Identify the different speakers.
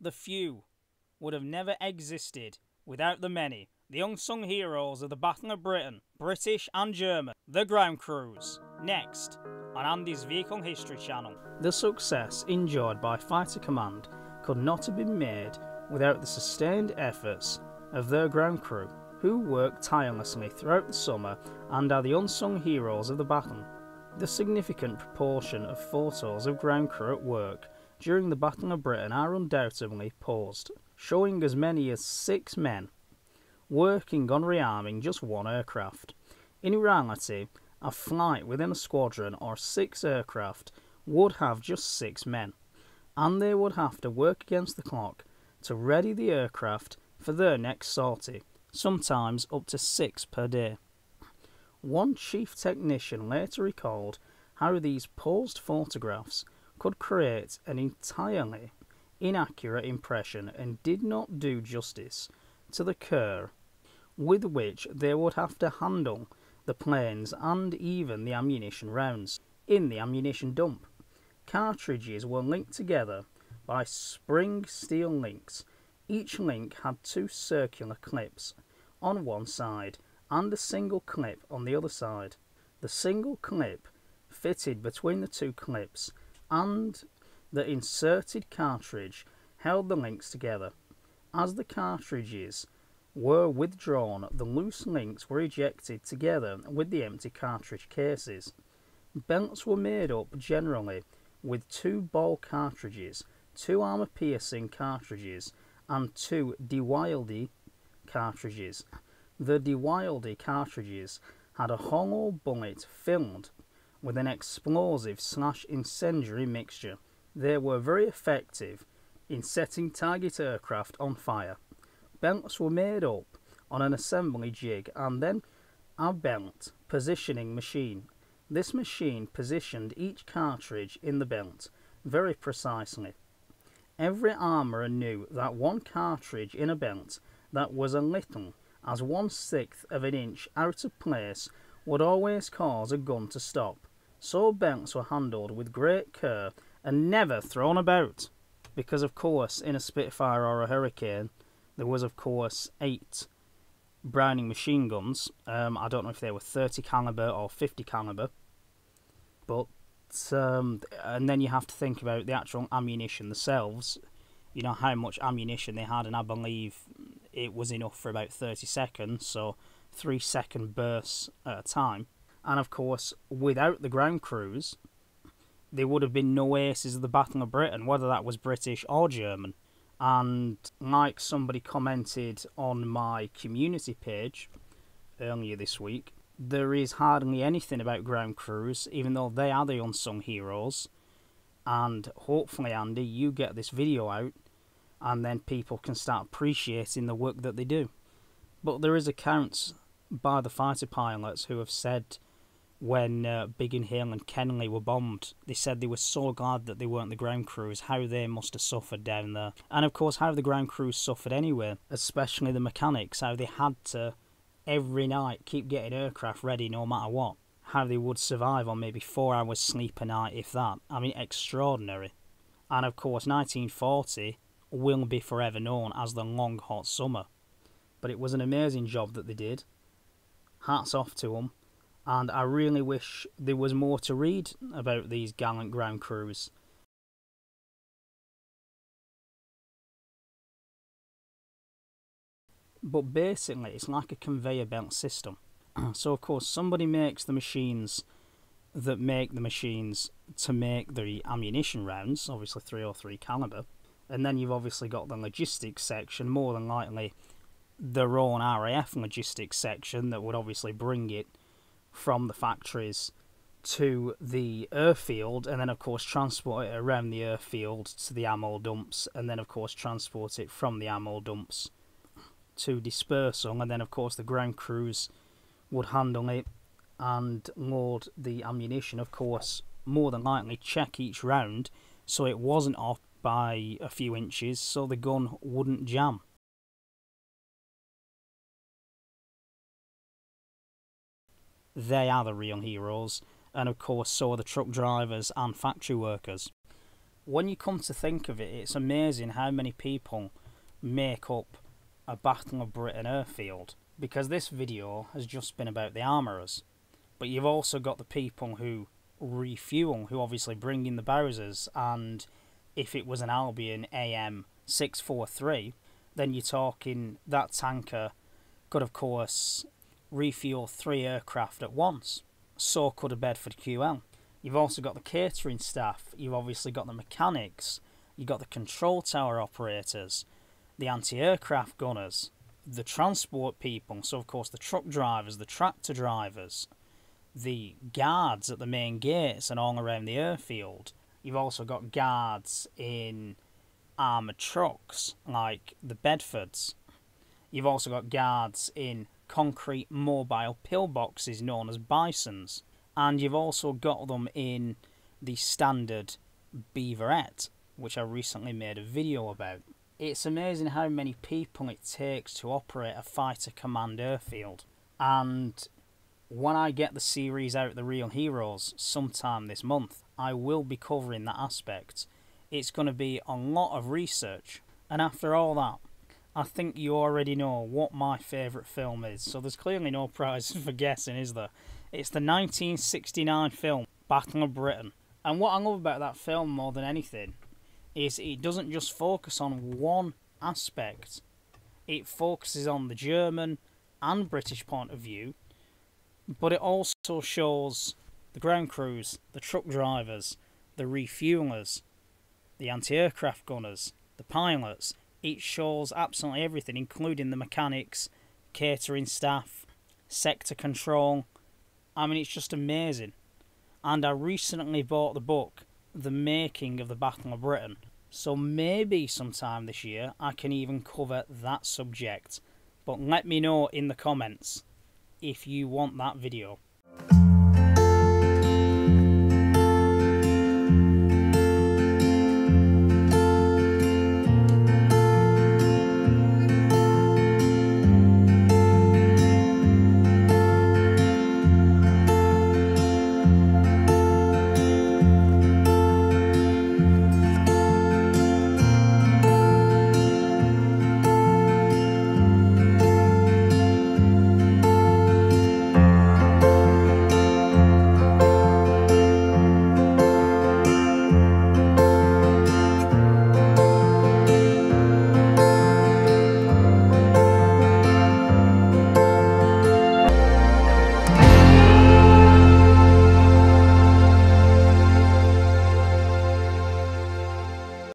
Speaker 1: The few would have never existed without the many, the unsung heroes of the Battle of Britain, British and German, the ground crews. Next, on Andy's Vehicle History channel. The success enjoyed by Fighter Command could not have been made without the sustained efforts of their ground crew, who worked tirelessly throughout the summer and are the unsung heroes of the battle. The significant proportion of photos of ground crew at work during the Battle of Britain are undoubtedly posed, showing as many as 6 men working on rearming just one aircraft. In reality, a flight within a squadron or 6 aircraft would have just 6 men, and they would have to work against the clock to ready the aircraft for their next sortie, sometimes up to 6 per day. One chief technician later recalled how these posed photographs could create an entirely inaccurate impression and did not do justice to the care with which they would have to handle the planes and even the ammunition rounds. In the ammunition dump, cartridges were linked together by spring steel links. Each link had 2 circular clips on one side and a single clip on the other side. The single clip fitted between the 2 clips, and the inserted cartridge held the links together. As the cartridges were withdrawn, the loose links were ejected together with the empty cartridge cases. Belts were made up generally with 2 ball cartridges, 2 armor-piercing cartridges, and 2 DeWilde cartridges. The DeWilde cartridges had a hollow bullet filled with an explosive/incendiary mixture. They were very effective in setting target aircraft on fire. Belts were made up on an assembly jig and then a belt positioning machine. This machine positioned each cartridge in the belt very precisely. Every armourer knew that one cartridge in a belt that was a little as 1/6 of an inch out of place would always cause a gun to stop, so belts were handled with great care and never thrown about. Because of course in a Spitfire or a Hurricane there was of course 8 Browning machine guns. I don't know if they were 30 caliber or 50 caliber, but and then you have to think about the actual ammunition themselves, you know, how much ammunition they had, and I believe it was enough for about 30 seconds, so 3-second bursts at a time. And of course, without the ground crews, there would have been no aces of the Battle of Britain, whether that was British or German. And like somebody commented on my community page earlier this week, there is hardly anything about ground crews, even though they are the unsung heroes. And hopefully, Andy, you get this video out and then people can start appreciating the work that they do. But there is accounts by the fighter pilots who have said when Biggin Hill and Kenley were bombed, they said they were so glad that they weren't the ground crews, how they must have suffered down there. And of course how the ground crews suffered anyway, especially the mechanics, how they had to every night keep getting aircraft ready no matter what. How they would survive on maybe 4 hours sleep a night, if that. I mean, extraordinary. And of course 1940 will be forever known as the long hot summer. But it was an amazing job that they did. Hats off to them. And I really wish there was more to read about these gallant ground crews. But basically, it's like a conveyor belt system. So of course, somebody makes the machines that make the machines to make the ammunition rounds, obviously 303 caliber. And then you've obviously got the logistics section, more than likely their own RAF logistics section that would obviously bring it from the factories to the airfield, and then of course transport it around the airfield to the ammo dumps, and then of course transport it from the ammo dumps to dispersal, and then of course the ground crews would handle it and load the ammunition. Of course, more than likely check each round so it wasn't off by a few inches so the gun wouldn't jam. They are the real heroes, and of course so are the truck drivers and factory workers. when you come to think of it, it's amazing how many people make up a Battle of Britain airfield, because this video has just been about the Armourers, but you've also got the people who refuel, who obviously bring in the Bowsers, and if it was an Albion AM 643, then you're talking that tanker could of course refuel 3 aircraft at once. So could a Bedford QL. You've also got the catering staff, you've obviously got the mechanics, you've got the control tower operators, the anti-aircraft gunners, the transport people, so of course the truck drivers, the tractor drivers, the guards at the main gates and all around the airfield. You've also got guards in armoured trucks like the Bedfords. You've also got guards in concrete mobile pillboxes known as Bisons. And you've also got them in the standard Beaverette, which I recently made a video about. It's amazing how many people it takes to operate a fighter command airfield. And when I get the series out, The Real Heroes, sometime this month, I will be covering that aspect. It's going to be a lot of research. And after all that, I think you already know what my favourite film is. So there's clearly no prize for guessing, is there? It's the 1969 film, Battle of Britain. And what I love about that film more than anything is it doesn't just focus on one aspect. It focuses on the German and British point of view, but it also shows the ground crews, the truck drivers, the refuelers, the anti-aircraft gunners, the pilots. It shows absolutely everything, including the mechanics, catering staff, sector control. I mean, it's just amazing. And I recently bought the book, The Making of the Battle of Britain. So maybe sometime this year I can even cover that subject. But let me know in the comments if you want that video.